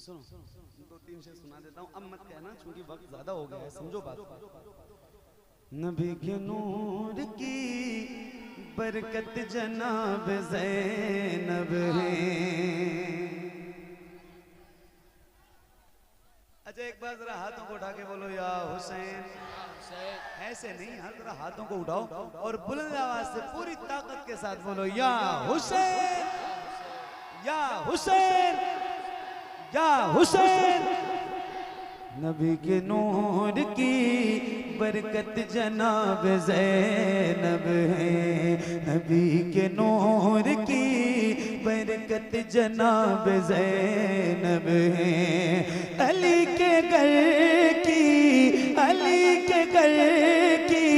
सुनो, 2-3 से सुना देता हूँ, अब मत कहना क्योंकि वक्त ज्यादा हो गया है, समझो बात। नबी के नूर की बरकत जनाब ज़ैनब है। अच्छा एक बार जरा हाथों को उठा के बोलो या हुसैन। ऐसे नहीं यार, जरा हाथों को उठाओ और बुलंद आवाज से पूरी ताकत के साथ बोलो या हुसैन, या हुसैन, या हुसैन। नबी के नूर की बरकत जनाब ज़ैनब है। नबी के नूर की बरकत जनाब ज़ैनब है। अली के घर की, अली के घर की,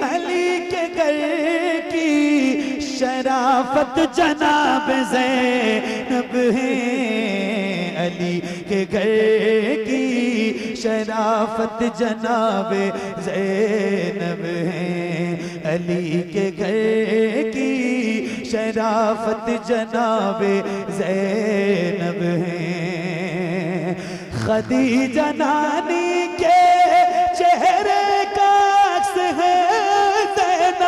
अली के घर की शराफत जनाब ज़ैनब है। अली के घर की शराफत जनाब ज़ैनब है। अली के घर की शराफत जनाब ज़ैनब है। खदीजा नानी के चेहरे का अक्स है ज़ैनब।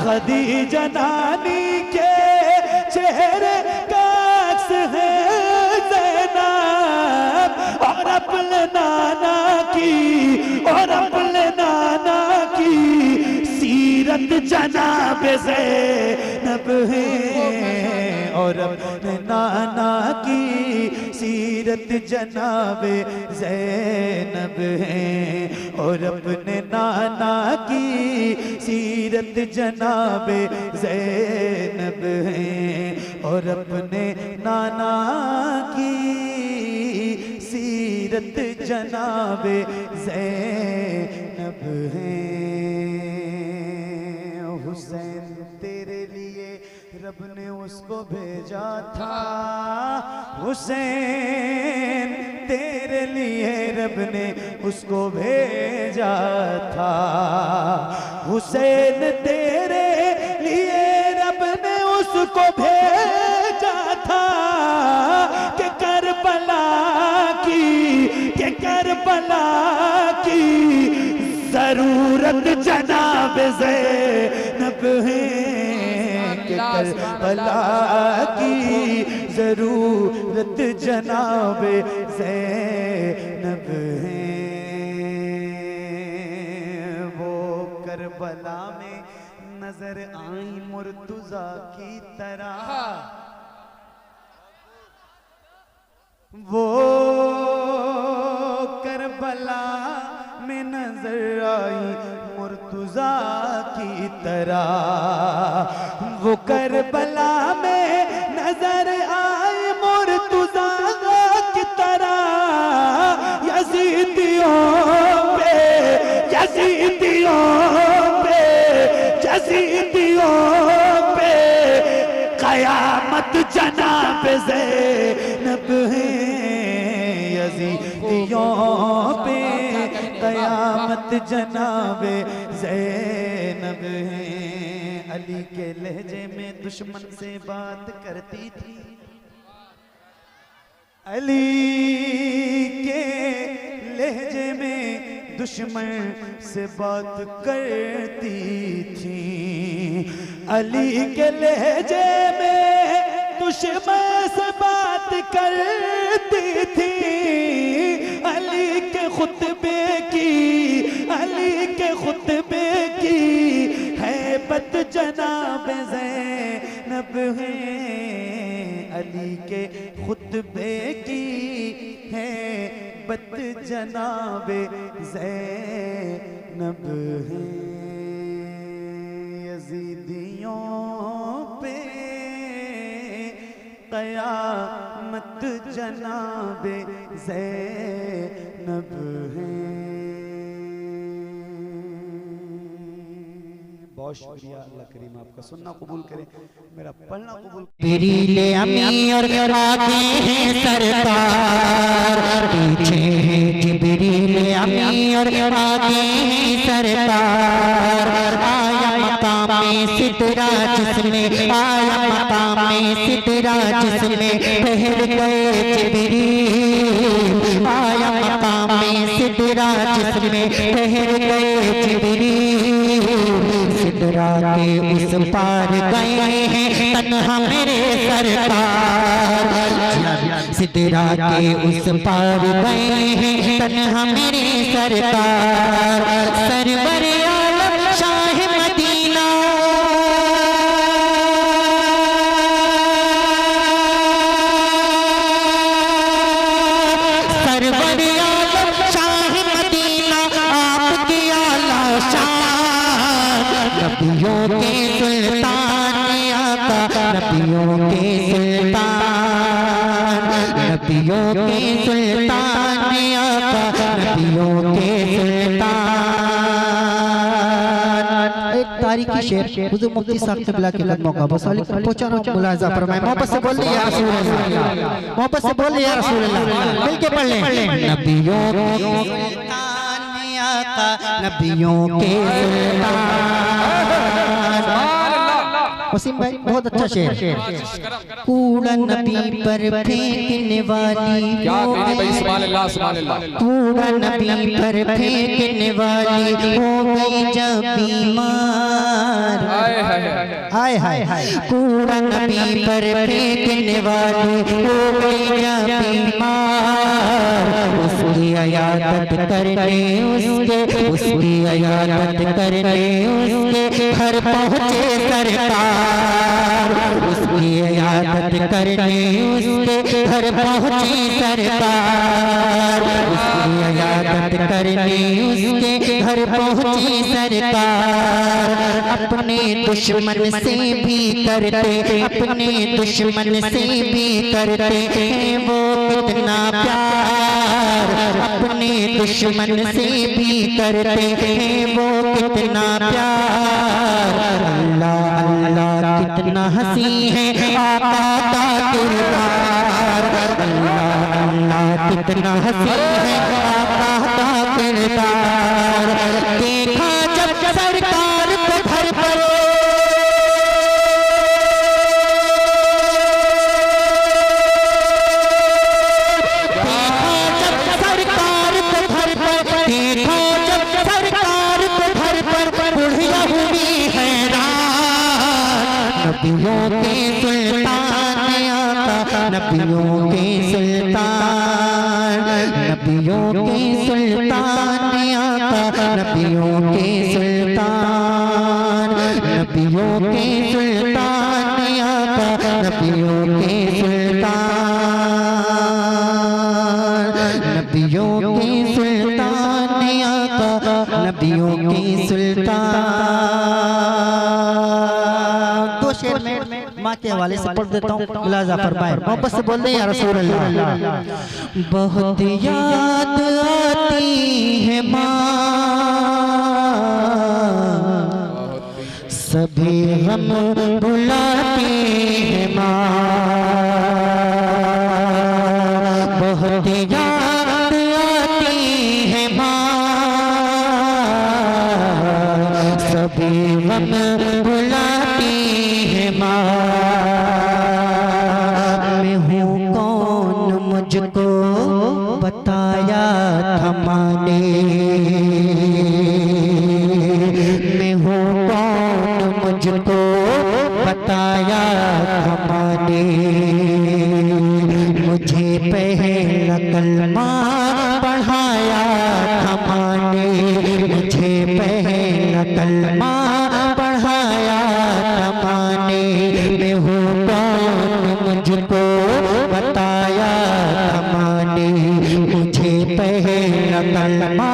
खदीजा नानी के चेहरे का अक्स है ज़ैनब। और अपने नाना की, और अपने नाना की सीरत जनाब ज़ैनब है। और अपने नाना की सीरत जनाब ज़ैनब है। और अपने नाना की सीरत जनाब ज़ैनब है। और अपने नाना की सीरत जनाब ज़ैनब है। हुसैन तेरे लिए रब ने उसको भेजा था। हुसैन तेरे लिए रब ने उसको भेजा था। हुसैन तेरे लिए रब ने उसको भेजा था कि करबला की, कि करबला की जरूरत जनाब ज़ैनब है। करबला की जरूरत जनाब ज़ैनब है। वो करबला में नजर आई मुर्तुज़ा की तरह। वो करबला में नजर आई मुर्तुज़ा की तरह। वो करबला में नजर आई मुर्तुज़ा की तरह। यज़ीदियों पे, यज़ीदियों पे, यज़ीदियों पे क़यामत जनाब ज़ैनब है। यज़ीदियों पे क़यामत जनाब ज़ैनब है। अली के लहजे में दुश्मन से बात करती थी। अली के लहजे में दुश्मन से बात करती थी। अली के लहजे में दुश्मन से बात करती थी। अली के खुतबे की, अली के खुतबे की हैबत जनाब ज़ैनब है। अली के खुतबे की हैबत जनाब ज़ैनब है। यज़ीदियों पे क़यामत जनाब ज़ैनब है। बहुत शुक्रिया, अल्लाह करीम आपका सुनना कबूल करे, मेरा पढ़ना कबूल। जिब्रील अमीर आते हैं सरकार, पीछे हैं जिब्रील अमीर आते हैं सरकार। आया मकाम में सिदरा जिसमें, आया मकाम सिदरा जिसमें ठहर गए जिब्रील, आया मकाम सिदरा जिसमें ठहर गए जिब्रील, सिदरा के उस पार गए हैं तन्हा मेरे सरकार, सिदरा के उस पार गए हैं तन्हा मेरे सरकार, सरवर आलम शाह मदीना, सरवर आलम शाह मदीना, आपकी आला शान, नबियों के सुल्तान आका, नबियों के सुल्तान, नबियों के सुल्तान आका, नबियों के सुल्तान। एक तारीखी शेर हुजूर मुफ्ती साहब क़िबला के कदमों का बसाली पहुंचा रहा हूं, मुलाज़ा फरमाएं। मोहब्बत से बोलिए या रसूल अल्लाह, मोहब्बत से बोलिए या रसूल अल्लाह, मिलके पढ़ लें। नबियों के सुल्तान आका, नबियों के सुल्तान। वसीम भाई बहुत अच्छा शेर, कूड़ा नबी पर फेंकने वाली, क्या कहने भाई, सुभान अल्लाह सुभान अल्लाह। कूड़ा नबी पर फेंकने वाली हो गई जब बीमार, हाय हाय हाय, कूड़ा नबी पर फेंकने वाली हो गई जब बीमार, उसकी अयादत करने उसकी अयादत करने उसके घर पहुँचे सरकार, उसकी अयादत करने उसके घर पहुँची सरकार, उसकी अयादत करने उसके घर पहुँची सरकार, अपने दुश्मन से भी करते, अपने दुश्मन से भी करते हैं वो कितना प्यार, अपने दुश्मन से भी करते हैं वो कितना प्यार, अल्लाह अल्लाह कितना हंसी है आका का किरदार, अल्लाह अल्लाह कितना हंसी है आका का किरदार, देखा जब सरकार को घर पर, देखा जब सरकार को घर पर बुढ़िया हुई हैरान, नबियों के सुल्तान आका, नबियों के सुल्तान, नबियों के सुल्तान आका, नबियों के सुल्तान, नबियों के सुल्तान आका, नबियों के सुल्तान, नबियों के सुल्तान आका, नबियों के सुल्तान। दो शेर में माँ के हवाले से पढ़ देता हूँ, मुलाज़ा फरमाएं। मोहब्बत से बोल दें या रसूल अल्लाह। बहुत याद आती है माँ, सभी हम बुलाते हैं माँ, बहुत याद आती है माँ, सभी हम बुलाती है माँ, मैं हूँ कौन मुझको बताया था माँ ने, मैं हूँ कौन मुझको बताया था माँ ने, मुझे पहला कलमा पढ़ाया था माँ ने, मुझे पहला कलमा पढ़ाया था माँ ने, मैं हूँ कौन मुझको बताया था माँ ने, मुझे पहला कलमा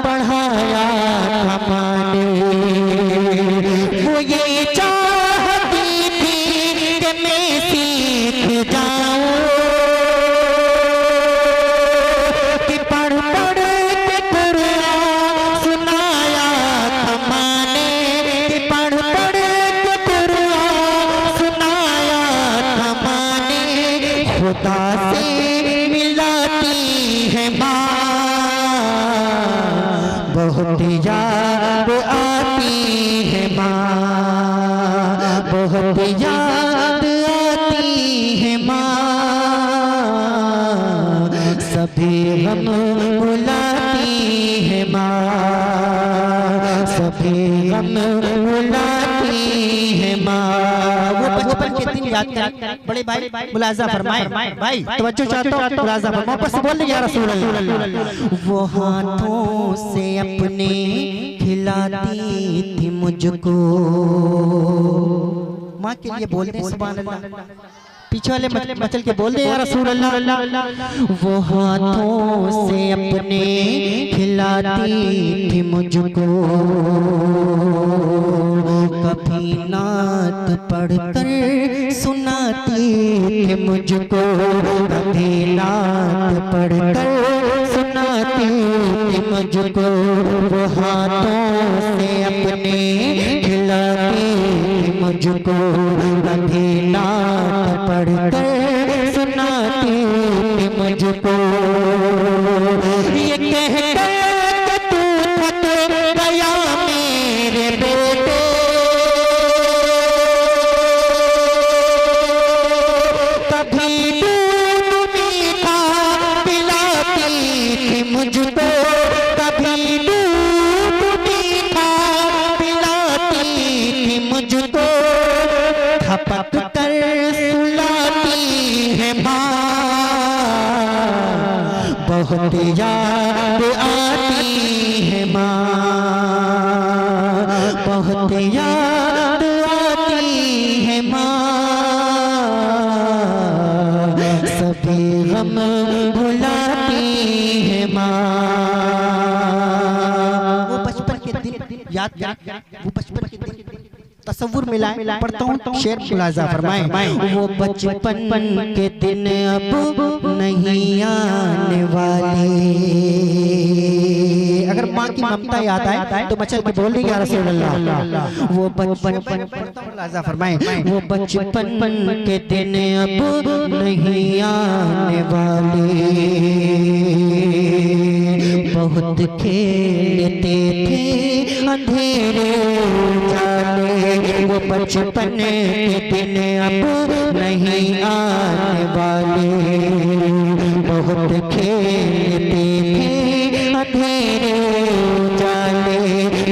पढ़ाया था माँ ने, वो ये चाहती थी कि मैं सीख जाऊं, कि पढ़ पढ़ के कुरान सुनाया था माँ ने, कि पढ़ पढ़ के कुरान सुनाया था माँ ने, खुदा से मिलाती है माँ, बहुत याद आती है माँ, बहुत याद आती याद करें बड़े भाई मुलाजा फरमाए भाई तवज्जो चाहता हूं मुलाजा फरमाओ बस बोल या रसूल अल्लाह वो हाथों से अपने खिलाती थी मुझको माँ के लिए बोल दे सुभान अल्लाह पीछे वाले मचल के बोल दे या रसूल अल्लाह वो हाथों से अपने खिलाती थी मुझको कभी नात पढ़कर सुनाती थी मुझको कभी नात पढ़कर सुनाती थी मुझको वो हाथों से अपने खिलाती थी मुझको कभी नात पढ़कर सुनाती थी मुझको ये कहकर कि तू थक गया मेरे बेटे कभी दूध मीठा पिलाती थी मुझको कभी दूध मीठा पिलाती थी मुझको थपक कर सुलाती है माँ बहुत याद आती है माँ बहुत याद आती है माँ सभी गम भुलाती है माँ वो बचपन के दिन याद वो बचपन के दिन तसव्वुर मिलाए पढ़ता हूँ शेर मुलाजा फरमाए वो बचपन के दिन अब नहीं आने वाले अगर माँ की ममता याद आए तो मचल के बोल दी या रसूल अल्लाह वो बचपन मुलाजा फरमाए वो बचपन के दिन अब नहीं आने वाले बहुत खेलते थे अंधेरे जाने वो बचपन के दिन अब नहीं आने वाले बहुत खेलते थे अंधेरे जाने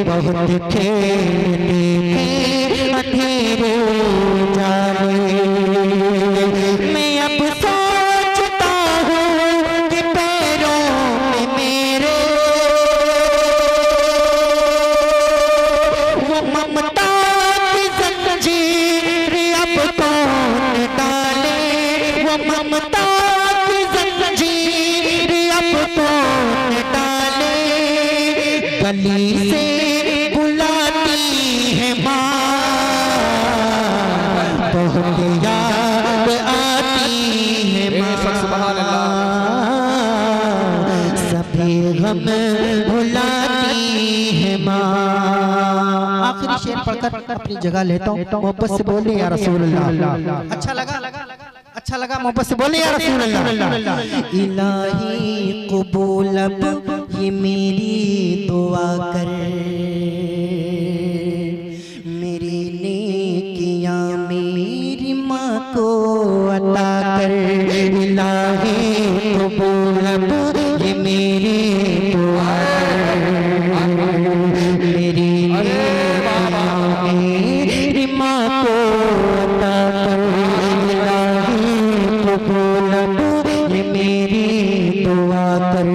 बहुत खेलते थे अंधेरे जाने मैं अब सोचता हूँ कि पैरों में मेरे वो ममता की जंजीर अब कौन डाले वो ममता की जंजीर अब कौन डाले गली से बुलाती है माँ बहुत याद आती है माँ सभी गम भुलाती है माँ आखिरी शेर पढ़कर अपनी जगह लेता हूँ मोहब्बत से बोले या रसूल अल्लाह अच्छा लगा मोहब्बत से बोले या रसूल अल्लाह इलाही कबूल अब ये मेरी दुआ कर मेरी नेकियां मेरी माँ को अता कर इलाही कबूल अब ये मेरी दुआ मेरी मेरी माँ को अता कर इलाही कबूल ये मेरी दुआ कर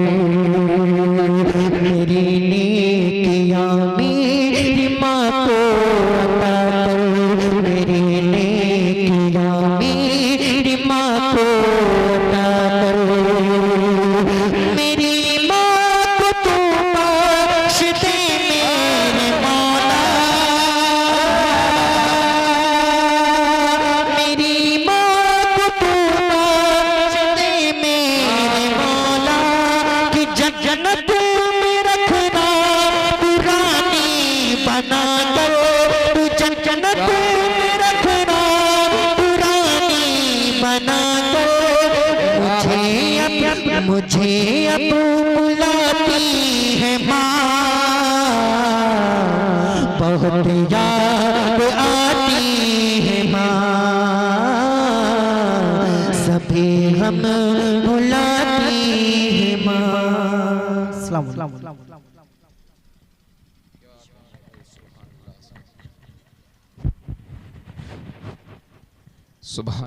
मेरी नेकियां मेरी माँ को अता कर मेरी नेकियां मेरी माँ को अता कर मेरी माँ को तू बख्श दे मेरे मौला मेरी माँ को तू बख्श दे मेरे मौला कि जन्नत में रखना पुरानी बना कर तू जन्नत में रखना पुरानी बना कर मुझे अब बुलाती है माँ बहुत याद आती है माँ सभी हम बुलाती है माँ अस्सलाम वालेकुम सुभान